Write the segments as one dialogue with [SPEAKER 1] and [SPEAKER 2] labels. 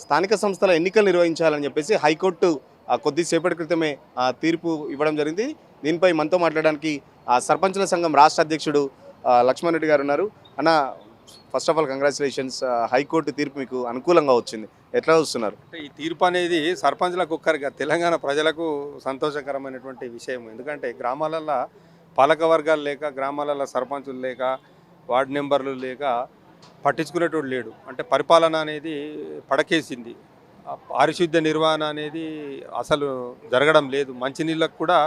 [SPEAKER 1] స్థానిక సంస్థల ఎన్నికలు నిర్వహించాలని చెప్పేసి హైకోర్టు కొద్దిసేపటి క్రితమే తీర్పు ఇవ్వడం జరిగింది. దీనిపై మనతో మాట్లాడడానికి సర్పంచుల సంఘం రాష్ట్ర అధ్యక్షుడు లక్ష్మణ్ రెడ్డి గారు ఉన్నారు. అన్న, first of all congratulations. High court తీర్పు మీకు అనుకూలంగా వచ్చింది, ఎట్లా చూస్తున్నారు?
[SPEAKER 2] అంటే ఈ తీర్పు అనేది సర్పంచ్లకు ఒక్కరిగా తెలంగాణ ప్రజలకు సంతోషకరమైనటువంటి విషయం. ఎందుకంటే గ్రామాలలో పాలక వర్గాలు లేక, గ్రామాలలో సర్పంచులు లేక, వార్డు నెంబర్లు లేక పట్టించుకునేటోడు లేడు. అంటే పరిపాలన అనేది పడకేసింది. పారిశుద్ధ్య నిర్వహణ అనేది అసలు జరగడం లేదు. మంచినీళ్ళకు కూడా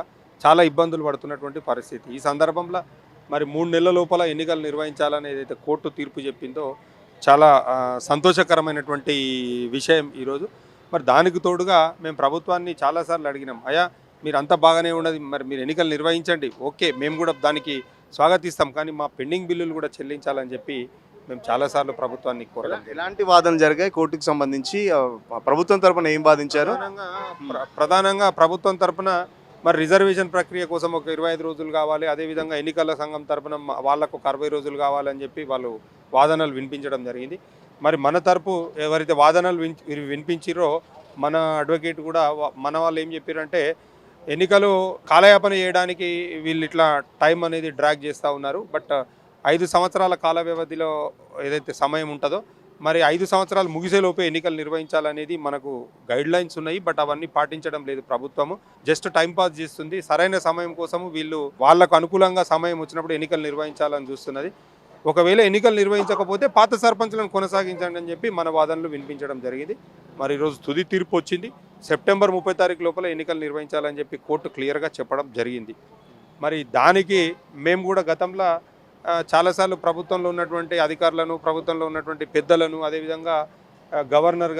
[SPEAKER 2] చాలా ఇబ్బందులు పడుతున్నటువంటి పరిస్థితి. ఈ సందర్భంలో మరి 3 నెలల లోపల ఎన్నికలు నిర్వహించాలని ఏదైతే కోర్టు తీర్పు చెప్పిందో చాలా సంతోషకరమైనటువంటి విషయం ఈరోజు. మరి దానికి తోడుగా మేము ప్రభుత్వాన్ని చాలాసార్లు అడిగినాం, అయ్యా మీరు అంతా బాగానే ఉన్నది, మరి మీరు ఎన్నికలు నిర్వహించండి, ఓకే మేము కూడా దానికి స్వాగతిస్తాం, కానీ మా పెండింగ్ బిల్లులు కూడా చెల్లించాలని చెప్పి మేము చాలాసార్లు ప్రభుత్వాన్ని కోరడం.
[SPEAKER 1] ఎలాంటి వాదనలు జరిగాయి కోర్టుకు సంబంధించి? ప్రభుత్వం తరపున ఏం వాదించారు?
[SPEAKER 2] ప్రధానంగా ప్రభుత్వం తరపున మరి రిజర్వేషన్ ప్రక్రియ కోసం ఒక 25 రోజులు కావాలి, అదేవిధంగా ఎన్నికల సంఘం తరపున వాళ్ళకు ఒక 60 రోజులు కావాలని చెప్పి వాళ్ళు వాదనలు వినిపించడం జరిగింది. మరి మన తరపు ఎవరైతే వాదనలు వినిపించారో మన అడ్వకేట్ కూడా మన వాళ్ళు ఏం చెప్పారంటే, ఎన్నికలు కాలయాపన చేయడానికి వీళ్ళు ఇట్లా టైం అనేది డ్రాగ్ చేస్తూ ఉన్నారు. బట్ 5 సంవత్సరాల కాల వ్యవధిలో ఏదైతే సమయం ఉంటుందో, మరి 5 సంవత్సరాలు ముగిసేలోపే ఎన్నికలు నిర్వహించాలనేది మనకు గైడ్ లైన్స్ ఉన్నాయి. బట్ అవన్నీ పాటించడం లేదు ప్రభుత్వము. జస్ట్ టైంపాస్ చేస్తుంది. సరైన సమయం కోసము వీళ్ళు వాళ్ళకు అనుకూలంగా సమయం వచ్చినప్పుడు ఎన్నికలు నిర్వహించాలని చూస్తున్నది. ఒకవేళ ఎన్నికలు నిర్వహించకపోతే పాత సర్పంచులను కొనసాగించండి అని చెప్పి మన వాదనలు వినిపించడం జరిగింది. మరి ఈరోజు తుది తీర్పు వచ్చింది. సెప్టెంబర్ 30 తారీఖు లోపల ఎన్నికలు నిర్వహించాలని చెప్పి కోర్టు క్లియర్గా చెప్పడం జరిగింది. మరి దానికి మేము కూడా గతంలో చాలాసార్లు ప్రభుత్వంలో ఉన్నటువంటి అధికారులను, ప్రభుత్వంలో ఉన్నటువంటి పెద్దలను, అదేవిధంగా గవర్నర్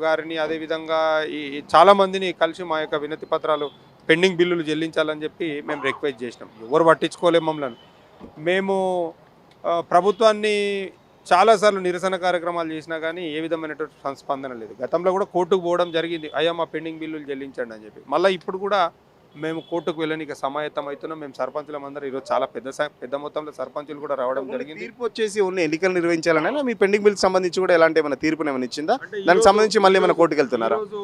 [SPEAKER 2] గారిని అదేవిధంగా ఈ చాలామందిని కలిసి మా యొక్క వినతి పత్రాలు పెండింగ్ బిల్లులు చెల్లించాలని చెప్పి మేము రిక్వెస్ట్ చేసినాం. ఎవరు పట్టించుకోలేము మమ్మల్ని. మేము ప్రభుత్వాన్ని చాలాసార్లు నిరసన కార్యక్రమాలు చేసినా కానీ ఏ విధమైనటువంటి స్పందన లేదు. గతంలో కూడా కోర్టుకు పోవడం జరిగింది, అయ్యా మా పెండింగ్ బిల్లులు చెల్లించండి అని చెప్పి. మళ్ళీ ఇప్పుడు కూడా మేము కోర్టుకు వెళ్ళడానికి సమాయత్తం అవుతున్నాం. మేము సర్పంచులమందరం ఈరోజు చాలా పెద్ద మొత్తంలో సర్పంచులు కూడా రావడం జరిగింది.
[SPEAKER 1] తీర్పు వచ్చేసి ఉన్న ఎన్నికలు నిర్వహించాలన్నా మీ పెండింగ్ బిల్కి సంబంధించి కూడా ఎలాంటి ఏమైనా తీర్పుని ఏమైనా ఇచ్చిందా? దానికి సంబంధించి మళ్ళీ ఏమైనా కోర్టుకు వెళ్తున్నారా?
[SPEAKER 2] ఈరోజు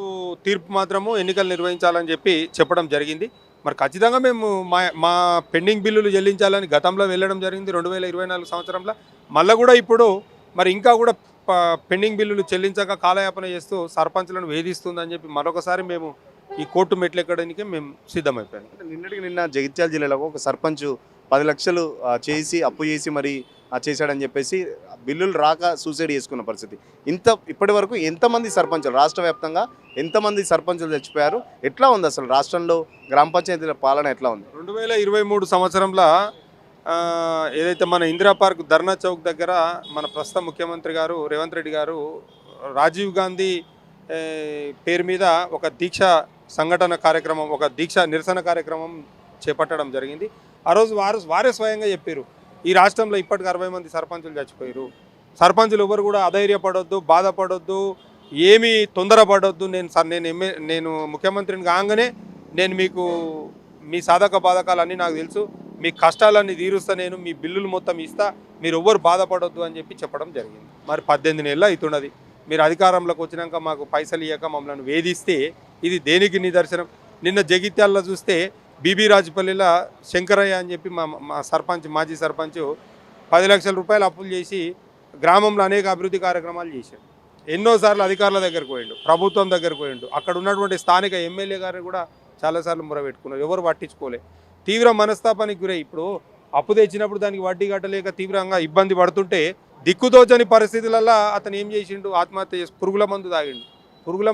[SPEAKER 2] తీర్పు మాత్రము ఎన్నికలు నిర్వహించాలని చెప్పి చెప్పడం జరిగింది. మరి ఖచ్చితంగా మేము మా పెండింగ్ బిల్లులు చెల్లించాలని గతంలో వెళ్ళడం జరిగింది 2024 సంవత్సరంలో. మళ్ళీ కూడా ఇప్పుడు మరి ఇంకా కూడా పెండింగ్ బిల్లులు చెల్లించక కాలయాపన చేస్తూ సర్పంచులను వేధిస్తుందని చెప్పి మరొకసారి మేము ఈ కోర్టు మెట్లు ఎక్కడానికి మేము సిద్ధమైపోయాం.
[SPEAKER 1] నిన్న జగిత్యాల జిల్లాలో ఒక సర్పంచ్ 10 లక్షలు చేసి అప్పు చేసి మరి చేశాడని చెప్పేసి బిల్లులు రాక సూసైడ్ చేసుకున్న పరిస్థితి. ఇప్పటి వరకు ఎంతమంది సర్పంచులు, రాష్ట్ర వ్యాప్తంగా ఎంతమంది సర్పంచులు చచ్చిపోయారు? ఎట్లా ఉంది అసలు రాష్ట్రంలో గ్రామ పంచాయతీల పాలన ఎట్లా ఉంది?
[SPEAKER 2] 2023 సంవత్సరంలో ఏదైతే మన ఇందిరా పార్క్ ధర్నా చౌక్ దగ్గర మన ప్రస్తుత ముఖ్యమంత్రి గారు రేవంత్ రెడ్డి గారు రాజీవ్ గాంధీ పేరు మీద ఒక దీక్ష సంఘటన కార్యక్రమం, ఒక దీక్ష నిరసన కార్యక్రమం చేపట్టడం జరిగింది. ఆ రోజు వారే స్వయంగా చెప్పారు, ఈ రాష్ట్రంలో ఇప్పటికి 60 మంది సర్పంచులు చచ్చిపోయారు. సర్పంచులు ఎవరు కూడా అధైర్యపడొద్దు, బాధపడొద్దు, ఏమీ తొందరపడొద్దు. నేను ముఖ్యమంత్రిని కాగానే నేను మీకు మీ సాధక బాధకాలన్నీ నాకు తెలుసు, మీ కష్టాలన్నీ తీరుస్తా, నేను మీ బిల్లులు మొత్తం ఇస్తా, మీరు ఎవ్వరు బాధపడొద్దు అని చెప్పి చెప్పడం జరిగింది. మరి 18 నెలలు అవుతున్నది. మీరు అధికారంలోకి వచ్చినాక మాకు పైసలు ఇవ్వక మమ్మల్ని వేధిస్తే ఇది దేనికి నిదర్శనం? నిన్న జగిత్యాలలో చూస్తే బీబీ రాజపల్లిలో శంకరయ్య అని చెప్పి మా సర్పంచ్, మాజీ సర్పంచ్ 10 లక్షల రూపాయలు అప్పులు చేసి గ్రామంలో అనేక అభివృద్ధి కార్యక్రమాలు చేశాడు. ఎన్నోసార్లు అధికారుల దగ్గరకు పోయిండు, ప్రభుత్వం దగ్గరకు పోయిండు, అక్కడ ఉన్నటువంటి స్థానిక ఎమ్మెల్యే గారిని కూడా చాలాసార్లు మొరబెట్టుకున్నారు, ఎవరు పట్టించుకోలే. తీవ్ర మనస్తాపానికి గురై ఇప్పుడు అప్పు తెచ్చినప్పుడు దానికి వడ్డీ కట్టలేక తీవ్రంగా ఇబ్బంది పడుతుంటే దిక్కుదోచని పరిస్థితులలో అతను ఏం చేసిండు, ఆత్మహత్య చేసి పురుగుల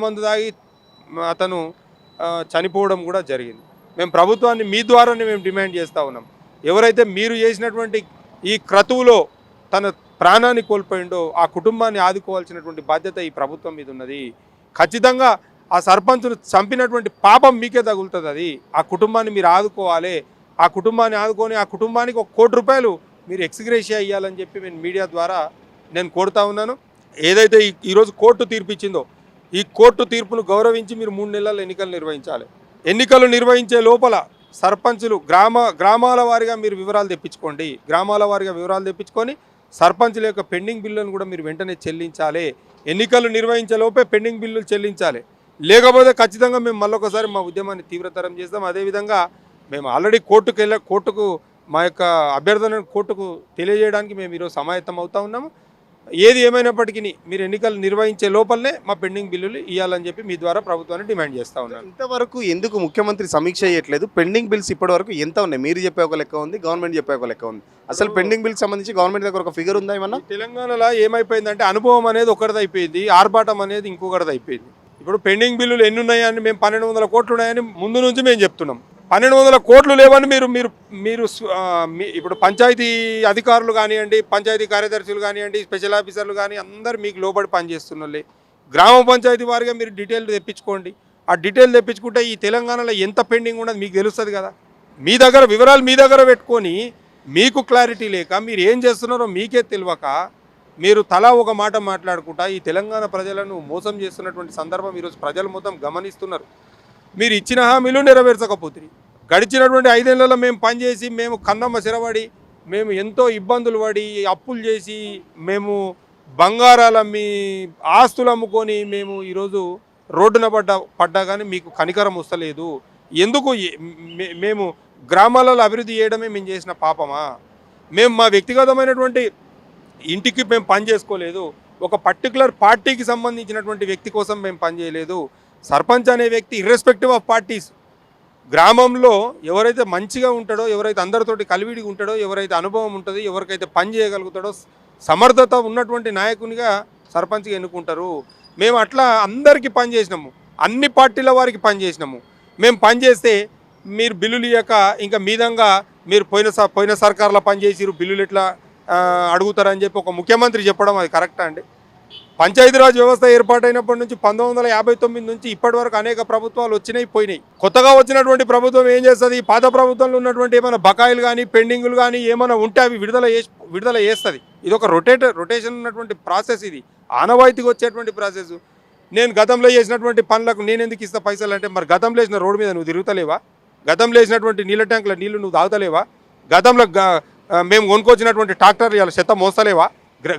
[SPEAKER 2] మందు తాగి అతను చనిపోవడం కూడా జరిగింది. మేము ప్రభుత్వాన్ని మీ ద్వారానే మేము డిమాండ్ చేస్తూ ఉన్నాం, ఎవరైతే మీరు చేసినటువంటి ఈ క్రతువులో తన ప్రాణాన్ని కోల్పోయిండో ఆ కుటుంబాన్ని ఆదుకోవాల్సినటువంటి బాధ్యత ఈ ప్రభుత్వం మీద ఉన్నది. ఖచ్చితంగా ఆ సర్పంచ్ను చంపినటువంటి పాపం మీకే తగులుతుంది. అది ఆ కుటుంబాన్ని మీరు ఆదుకోవాలి. ఆ కుటుంబాన్ని ఆదుకొని ఆ కుటుంబానికి ₹1 కోటి మీరు ఎక్స్గ్రేషియా ఇవ్వాలని చెప్పి నేను మీడియా ద్వారా నేను కోరుతా ఉన్నాను. ఏదైతే ఈరోజు కోర్టు తీర్పు ఇచ్చిందో ఈ కోర్టు తీర్పును గౌరవించి మీరు 3 నెలల ఎన్నికలు నిర్వహించాలి. ఎన్నికలు నిర్వహించే లోపల సర్పంచులు గ్రామాల వారీగా మీరు వివరాలు తెప్పించుకోండి. గ్రామాల వారీగా వివరాలు తెప్పించుకొని సర్పంచుల యొక్క పెండింగ్ బిల్లులను కూడా మీరు వెంటనే చెల్లించాలి. ఎన్నికలు నిర్వహించే లోపే పెండింగ్ బిల్లులు చెల్లించాలి. లేకపోతే ఖచ్చితంగా మేము మళ్ళొకసారి మా ఉద్యమాన్ని తీవ్రతరం చేస్తాం. అదేవిధంగా మేము ఆల్రెడీ కోర్టుకు మా యొక్క అభ్యర్థనను కోర్టుకు తెలియజేయడానికి మేము ఈరోజు సమాయత్తం అవుతా ఉన్నాము. ఏది ఏమైనప్పటికీ మీరు ఎన్నికలు నిర్వహించే లోపలనే మా పెండింగ్ బిల్లులు ఇవ్వాలని చెప్పి మీ ద్వారా ప్రభుత్వాన్ని డిమాండ్ చేస్తూ ఉన్నాను.
[SPEAKER 1] ఇంతవరకు ఎందుకు ముఖ్యమంత్రి సమీక్ష చేయట్లేదు? పెండింగ్ బిల్స్ ఇప్పటి వరకు ఎంత ఉన్నాయి? మీరు చెప్పే ఒక లెక్క ఉంది, గవర్నమెంట్ చెప్పే ఒక లెక్క ఉంది. అసలు పెండింగ్ బిల్స్ సంబంధించి గవర్నమెంట్ దగ్గర ఒక ఫిగర్ ఉందా ఏమన్నా?
[SPEAKER 2] తెలంగాణలో ఏమైపోయిందంటే అనుభవం అనేది ఒకరిది అయిపోయింది, ఆర్భాటం అనేది ఇంకొకరిది అయిపోయింది. ఇప్పుడు పెండింగ్ బిల్లులు ఎన్ని ఉన్నాయని మేము 1200 కోట్లు ఉన్నాయని ముందు నుంచి మేము చెప్తున్నాం. 1200 కోట్లు లేవని మీరు మీరు మీరు ఇప్పుడు పంచాయతీ అధికారులు కానివ్వండి, పంచాయతీ కార్యదర్శులు కానివ్వండి, స్పెషల్ ఆఫీసర్లు కానీ అందరు మీకు లోబడి పనిచేస్తున్నోళ్ళే. గ్రామ పంచాయతీ వారిగా మీరు డీటెయిల్ తెప్పించుకోండి. ఆ డీటెయిల్ తెప్పించుకుంటే ఈ తెలంగాణలో ఎంత పెండింగ్ ఉన్నది మీకు తెలుస్తుంది కదా. మీ దగ్గర వివరాలు మీ దగ్గర పెట్టుకొని మీకు క్లారిటీ లేక మీరు ఏం చేస్తున్నారో మీకే తెలియక మీరు తలా ఒక మాట మాట్లాడుకుంటా ఈ తెలంగాణ ప్రజలను మోసం చేస్తున్నటువంటి సందర్భం ఈరోజు ప్రజలు మొత్తం గమనిస్తున్నారు. మీరు ఇచ్చిన హామీలు నెరవేర్చకపోతుంది. గడిచినటువంటి 5 ఏళ్లలో మేము పనిచేసి మేము కన్నమ్మ సిరబడి మేము ఎంతో ఇబ్బందులు పడి అప్పులు చేసి మేము బంగారాలు అమ్మి ఆస్తులు అమ్ముకొని మేము ఈరోజు రోడ్డున పడ్డా కానీ మీకు కనికరం వస్తలేదు. ఎందుకు మేము గ్రామాలలో అభివృద్ధి చేయడమే మేము చేసిన పాపమా? మేము మా వ్యక్తిగతమైనటువంటి ఇంటికి మేము పని చేసుకోలేదు. ఒక పర్టికులర్ పార్టీకి సంబంధించినటువంటి వ్యక్తి కోసం మేము పనిచేయలేదు. సర్పంచ్ అనే వ్యక్తి ఇర్రెస్పెక్టివ్ ఆఫ్ పార్టీస్ గ్రామంలో ఎవరైతే మంచిగా ఉంటాడో, ఎవరైతే అందరితోటి కలివిడిగా ఉంటాడో, ఎవరైతే అనుభవం ఉంటుందో, ఎవరికైతే పని చేయగలుగుతాడో, సమర్థత ఉన్నటువంటి నాయకునిగా సర్పంచ్గా ఎన్నుకుంటారు. మేము అట్లా అందరికీ పని చేసినాము, అన్ని పార్టీల వారికి పని చేసినాము. మేము పని చేస్తే మీరు బిల్లులు ఇవ్వక ఇంకా మీదంగా మీరు పోయిన సర్కార్లో పనిచేసిరు బిల్లులు ఎట్లా అడుగుతారని చెప్పి ఒక ముఖ్యమంత్రి చెప్పడం అది కరెక్టా అండి? పంచాయతీరాజ్ వ్యవస్థ ఏర్పాటైనప్పటి నుంచి 1959 నుంచి ఇప్పటి వరకు అనేక ప్రభుత్వాలు వచ్చినాయి పోయినాయి. కొత్తగా వచ్చినటువంటి ప్రభుత్వం ఏం చేస్తుంది? పాత ప్రభుత్వంలో ఉన్నటువంటి ఏమైనా బకాయిలు కానీ పెండింగులు కానీ ఏమైనా ఉంటే అవి విడుదల చేస్తుంది. ఇది ఒక రొటేషన్ ఉన్నటువంటి ప్రాసెస్. ఇది ఆనవాయితీగా వచ్చేటువంటి ప్రాసెస్. నేను గతంలో చేసినటువంటి పనులకు నేను ఎందుకు ఇస్తా పైసలు అంటే, మరి గతంలో వేసిన రోడ్డు మీద నువ్వు తిరుగుతలేవా? గతంలో వేసినటువంటి నీళ్ళ ట్యాంకుల నీళ్లు నువ్వు తాగుతలేవా? గతంలో మేము కొనుక్కొచ్చినటువంటి ట్రాక్టర్ ఇలా చెత్త మోస్తలేవా?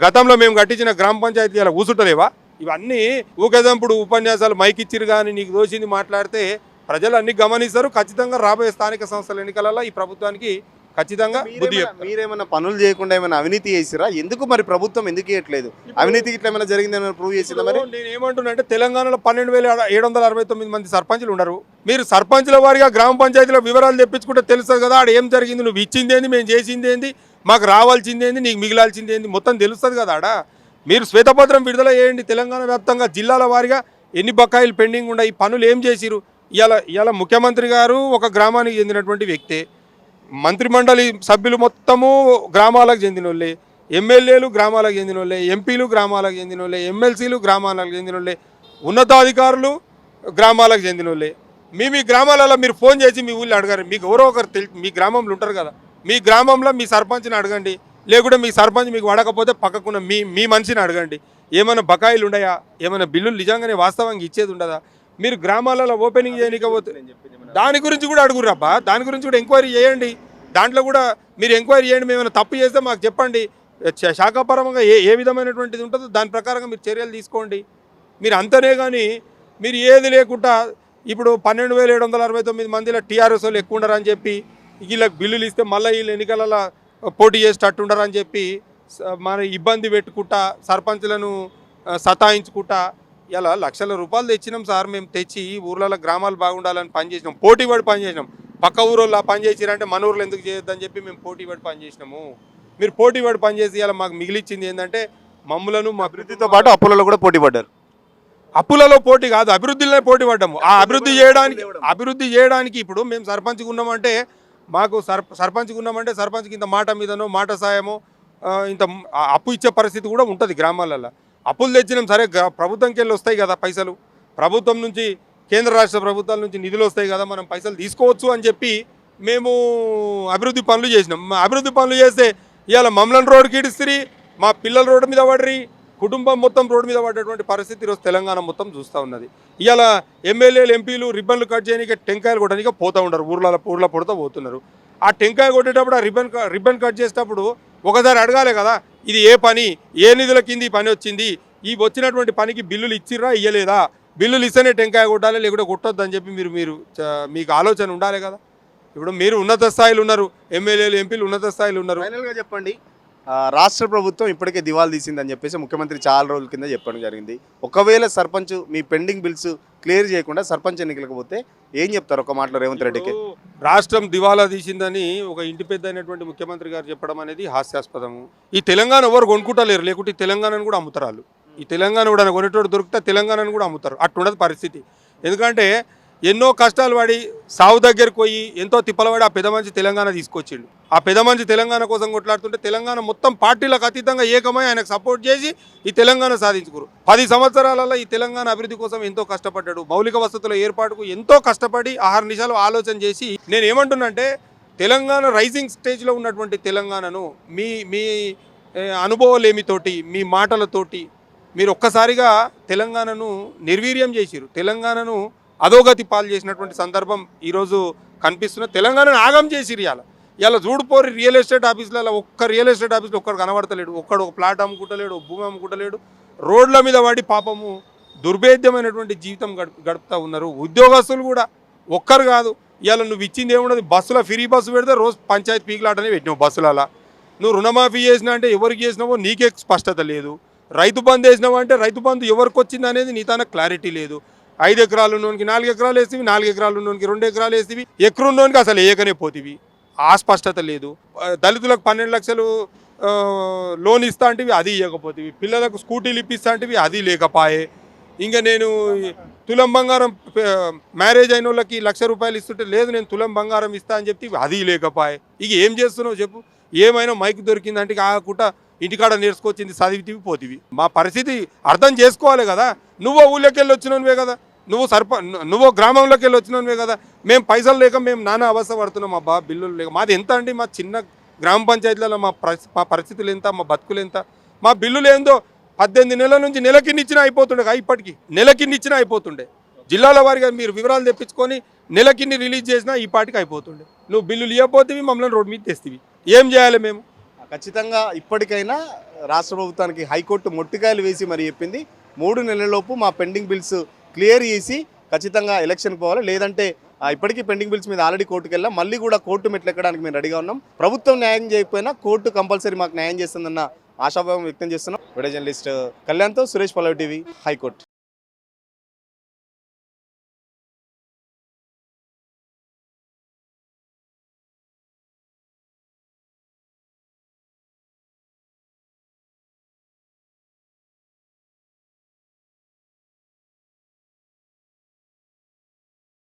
[SPEAKER 2] గతంలో మేము కట్టించిన గ్రామ పంచాయతీ ఇలా కూసుంటలేవా? ఇవన్నీ ఊకేదంపుడు ఉపన్యాసాలు మైకిచ్చిరు కానీ నీకు దోషింది మాట్లాడితే ప్రజలు అన్ని గమనిస్తారు. ఖచ్చితంగా రాబోయే స్థానిక సంస్థల ఎన్నికలలో ఈ ప్రభుత్వానికి ఖచ్చితంగా బుద్ధి చెప్తారు.
[SPEAKER 1] మీరేమైనా పనులు చేయకుండా ఏమైనా అవినీతి చేసిరా? ఎందుకు మరి ప్రభుత్వం ఎందుకు చేయట్లేదు? అవినీతికి ఇట్లా ఏమైనా జరిగిందని ప్రూవ్ చేసిందా? మరి
[SPEAKER 2] నేను ఏమంటున్నా తెలంగాణలో 12,769 మంది సర్పంచులు ఉన్నారు. మీరు సర్పంచుల వారిగా గ్రామ పంచాయతీలో వివరాలు తెప్పించుకుంటే తెలుస్తుంది కదా ఆడ ఏం జరిగింది, నువ్వు ఇచ్చింది ఏంది, మేము చేసింది ఏంది, మాకు రావాల్సింది ఏంది, నీకు మిగిలాల్సింది ఏంది, మొత్తం తెలుస్తుంది కదా ఆడ. మీరు శ్వేతపత్రం విడుదల చేయండి. తెలంగాణ వ్యాప్తంగా జిల్లాల వారిగా ఎన్ని బకాయిలు పెండింగ్ ఉన్నాయి, పనులు ఏం చేసిరు. ఇవాళ ముఖ్యమంత్రి గారు ఒక గ్రామానికి చెందినటువంటి వ్యక్తే, మంత్రిమండలి సభ్యులు మొత్తము గ్రామాలకు చెందిన వాళ్ళే, ఎమ్మెల్యేలు గ్రామాలకు చెందిన వాళ్ళే, ఎంపీలు గ్రామాలకు చెందిన వాళ్ళే, ఎమ్మెల్సీలు గ్రామాలకు చెందిన వాళ్ళే, ఉన్నతాధికారులు గ్రామాలకు చెందిన వాళ్ళే. మీ గ్రామాలలో మీరు ఫోన్ చేసి మీ ఊళ్ళో అడగారు. మీకు ఎవరో ఒకరు మీ గ్రామంలో ఉంటారు కదా, మీ గ్రామంలో మీ సర్పంచ్ని అడగండి. లేకుంటే మీ సర్పంచ్ మీకు అడగకపోతే పక్కకున్న మీ మనిషిని అడగండి. ఏమైనా బకాయిలు ఉన్నాయా, ఏమైనా బిల్లులు నిజంగానే వాస్తవంగా ఇచ్చేది ఉండదా? మీరు గ్రామాలలో ఓపెనింగ్ చేయనికపోతే దాని గురించి కూడా అడుగురబ్బా, దాని గురించి కూడా ఎంక్వైరీ చేయండి. దాంట్లో కూడా మీరు ఎంక్వైరీ చేయండి. మేము ఏమైనా తప్పు చేస్తే మాకు చెప్పండి. శాఖాపరంగా ఏ విధమైనటువంటిది ఉంటుందో దాని ప్రకారంగా మీరు చర్యలు తీసుకోండి. మీరు అంతనే కానీ మీరు ఏది లేకుండా ఇప్పుడు 12,769 మందిలో టీఆర్ఎస్ వాళ్ళు ఎక్కువ ఉండరని చెప్పి వీళ్ళకి బిల్లులు ఇస్తే మళ్ళీ వీళ్ళు ఎన్నికలలో పోటీ చేసేటట్టు ఉండరని చెప్పి మన ఇబ్బంది పెట్టుకుంటా సర్పంచులను సతాయించుకుంటా ఇలా లక్షల రూపాయలు తెచ్చినాం సార్. మేము తెచ్చి ఊర్లలో గ్రామాలు బాగుండాలని పనిచేసినాం, పోటీ పడి పనిచేసినాం. పక్క ఊరోళ్ళు పని చేసిరంటే మన ఊర్లో ఎందుకు చేయొద్దని చెప్పి మేము పోటీ పడి పనిచేసినాము. మీరు పోటీ పడి పనిచేసి ఇలా మాకు మిగిలిచ్చింది ఏంటంటే మమ్మలను మా
[SPEAKER 1] అభివృద్ధితో పాటు అప్పులలో కూడా పోటీ పడ్డారు.
[SPEAKER 2] అప్పులలో పోటీ కాదు, అభివృద్ధిలోనే పోటీ పడ్డాము. ఆ అభివృద్ధి చేయడానికి ఇప్పుడు మేము సర్పంచ్గా ఉన్నామంటే మాకు సర్పంచ్గా ఉన్నామంటే సర్పంచ్కి ఇంత మాట మీదనో మాట సాయమో ఇంత అప్పు ఇచ్చే పరిస్థితి కూడా ఉంటుంది గ్రామాలలో. అప్పులు తెచ్చినాం సరే, ప్రభుత్వంకి వెళ్ళి వస్తాయి కదా పైసలు, ప్రభుత్వం నుంచి కేంద్ర రాష్ట్ర ప్రభుత్వాల నుంచి నిధులు వస్తాయి కదా, మనం పైసలు తీసుకోవచ్చు అని చెప్పి మేము అభివృద్ధి పనులు చేసినాం. అభివృద్ధి పనులు చేస్తే ఇవాళ మమ్మల్ని రోడ్డుకి ఇడిస్తిరి, మా పిల్లల రోడ్డు మీద పడరి, కుటుంబం మొత్తం రోడ్డు మీద పడ్డటువంటి పరిస్థితి ఈరోజు తెలంగాణ మొత్తం చూస్తూ ఉన్నది. ఇవాళ ఎమ్మెల్యేలు ఎంపీలు రిబ్బన్లు కట్ చేయడానికి టెంకాయలు కొట్టడానికి పోతూ ఉంటారు, ఊర్ల పొడతా పోతున్నారు. ఆ టెంకాయ కొట్టేటప్పుడు ఆ రిబ్బన్ కట్ చేసేటప్పుడు ఒకసారి అడగాలి కదా, ఇది ఏ పని, ఏ నిధుల కింద ఈ పని వచ్చింది, ఈ వచ్చినటువంటి పనికి బిల్లులు ఇచ్చిర్రా ఇయ్యలేదా, బిల్లులు ఇస్తేనే టెంకాయ కొట్టాలి లేకుంటే కొట్టొద్దు అని చెప్పి మీకు ఆలోచన ఉండాలి కదా. ఇప్పుడు మీరు ఉన్నత స్థాయిలో ఉన్నారు, ఎమ్మెల్యేలు ఎంపీలు ఉన్నత స్థాయిలో ఉన్నారు.
[SPEAKER 1] ఫైనల్గా చెప్పండి, రాష్ట్ర ప్రభుత్వం ఇప్పటికే దివాలా తీసిందని చెప్పేసి ముఖ్యమంత్రి చాలా రోజుల కింద చెప్పడం జరిగింది. ఒకవేళ సర్పంచ్ మీ పెండింగ్ బిల్స్ క్లియర్ చేయకుండా సర్పంచ్ ఎన్నికలకు పోతే ఏం చెప్తారు ఒక మాటలో రేవంత్ రెడ్డికి?
[SPEAKER 2] రాష్ట్రం దివాలా తీసిందని ఒక ఇంటి పెద్ద అయినటువంటి ముఖ్యమంత్రి గారు చెప్పడం అనేది హాస్యాస్పదము. ఈ తెలంగాణ ఎవరు కొనుక్కుంటలేరు, లేకుంటే ఈ తెలంగాణను కూడా అమ్ముతారు. ఈ తెలంగాణ కూడా కొనేటోడు దొరికితే తెలంగాణను కూడా అమ్ముతారు. అట్టుండదు పరిస్థితి. ఎందుకంటే ఎన్నో కష్టాలు పడి సాగు దగ్గరికి పోయి ఎంతో తిప్పలవాడి ఆ పెద్ద మంచి తెలంగాణ తీసుకొచ్చిండు. ఆ పెద్ద మంచి తెలంగాణ కోసం కొట్లాడుతుంటే తెలంగాణ మొత్తం పార్టీలకు అతీతంగా ఏకమై ఆయనకు సపోర్ట్ చేసి ఈ తెలంగాణ సాధించుకోరు. 10 సంవత్సరాలలో ఈ తెలంగాణ అభివృద్ధి కోసం ఎంతో కష్టపడ్డాడు. మౌలిక వసతుల ఏర్పాటుకు ఎంతో కష్టపడి 6 నిమిషాలు ఆలోచన చేసి నేను ఏమంటున్నానంటే తెలంగాణ రైజింగ్ స్టేజ్లో ఉన్నటువంటి తెలంగాణను మీ మీ అనుభవాలేమితోటి మీ మాటలతోటి మీరు ఒక్కసారిగా తెలంగాణను నిర్వీర్యం చేసిరు. తెలంగాణను అధోగతి పాలు చేసినటువంటి సందర్భం ఈరోజు కనిపిస్తున్న. తెలంగాణను ఆగం చేసిరు. ఇలా చూడుపోరి రియల్ ఎస్టేట్ ఆఫీసులలో ఒక్క రియల్ ఎస్టేట్ ఆఫీసులో ఒక్కడు కనబడతలేడు. ఒక ప్లాట్ అమ్ముకుంటలేడు, భూమి అమ్ముకుంటలేడు. రోడ్ల మీద పడి పాపము దుర్భేద్యమైనటువంటి జీవితం గడుపుతూ ఉన్నారు. ఉద్యోగస్తులు కూడా ఒక్కరు కాదు. ఇవాళ నువ్వు ఇచ్చింది ఏమున్నది, బస్సులో ఫ్రీ బస్సు పెడితే రోజు పంచాయతీ పీకులాటనే పెట్టినావు బస్సులలో. నువ్వు రుణమాఫీ చేసినా అంటే ఎవరికి చేసినావో నీకే స్పష్టత లేదు. రైతు బంధు వేసినావు అంటే రైతు బంధు ఎవరికి వచ్చింది అనేది నీ తన క్లారిటీ లేదు. 5 ఎకరాలు ఉన్నోనికి 4 ఎకరాలు వేస్తేవి, 4 ఎకరాలు ఉన్నోనికి 2 ఎకరాలు వేస్తేవి, ఎకరున్నోనికి అసలు ఏకనే పోతివి. ఆ స్పష్టత లేదు. దళితులకు 12 లక్షలు లోన్ ఇస్తా అంటివి, అది ఇవ్వకపోతేవి. పిల్లలకు స్కూటీలు ఇప్పిస్తా అంటివి, అది లేకపాయే. ఇంకా నేను తులం బంగారం మ్యారేజ్ అయిన వాళ్ళకి 1,00,000 రూపాయలు ఇస్తుంటే లేదు నేను తులం బంగారం ఇస్తా అని చెప్తే అది లేకపాయే. ఇక ఏం చేస్తున్నావు చెప్పు? ఏమైనా మైక్ దొరికిందంటే కాకుండా ఇంటికాడ నేర్చుకొచ్చింది చదివితివి పోతివి. మా పరిస్థితి అర్థం చేసుకోవాలి కదా. నువ్వు ఊళ్ళోకి వెళ్ళి వచ్చినవే కదా, నువ్వు గ్రామంలోకి వెళ్ళి వచ్చినవే కదా. మేము పైసలు లేక మేము నానా అవస్థ పడుతున్నాం అబ్బా, బిల్లులు లేక. మాది ఎంత అండి, మా చిన్న గ్రామ పంచాయతీలలో మా పరిస్థితులు ఎంత, మా బతుకులు ఎంత, మా బిల్లులు ఏందో 18 నెలల నుంచి నెలకిన్నిచ్చినా అయిపోతుండే. ఇప్పటికీ నెలకిన్నిచ్చినా అయిపోతుండే. జిల్లాల వారిగా మీరు వివరాలు తెప్పించుకొని నెలకిన్ని రిలీజ్ చేసినా ఈ పాటికి అయిపోతుండే. నువ్వు బిల్లులు ఇవ్వకపోతేవి, మమ్మల్ని రోడ్డు మీద తెస్తేవి. ఏం చేయాలి మేము?
[SPEAKER 1] ఖచ్చితంగా ఇప్పటికైనా రాష్ట్ర ప్రభుత్వానికి హైకోర్టు మొట్టికాయలు వేసి మరి చెప్పింది 3 నెలలలోపు మా పెండింగ్ బిల్స్ క్లియర్ చేసి ఖచ్చితంగా ఎలక్షన్కి పోవాలి. లేదంటే ఇప్పటికీ పెండింగ్ బిల్స్ మీద ఆల్రెడీ కోర్టుకు వెళ్ళాం, మళ్ళీ కూడా కోర్టు మెట్లు ఎక్కడానికి మేము రెడీగా ఉన్నాం. ప్రభుత్వం న్యాయం చేయకపోయినా కోర్టు కంపల్సరీ మాకు న్యాయం చేస్తుందన్న ఆశాభావం వ్యక్తం చేస్తున్నాం. వీడియో జర్నలిస్ట్ కళ్యాణ్తో సురేష్ పల్లవి టీవీ, హైకోర్టు.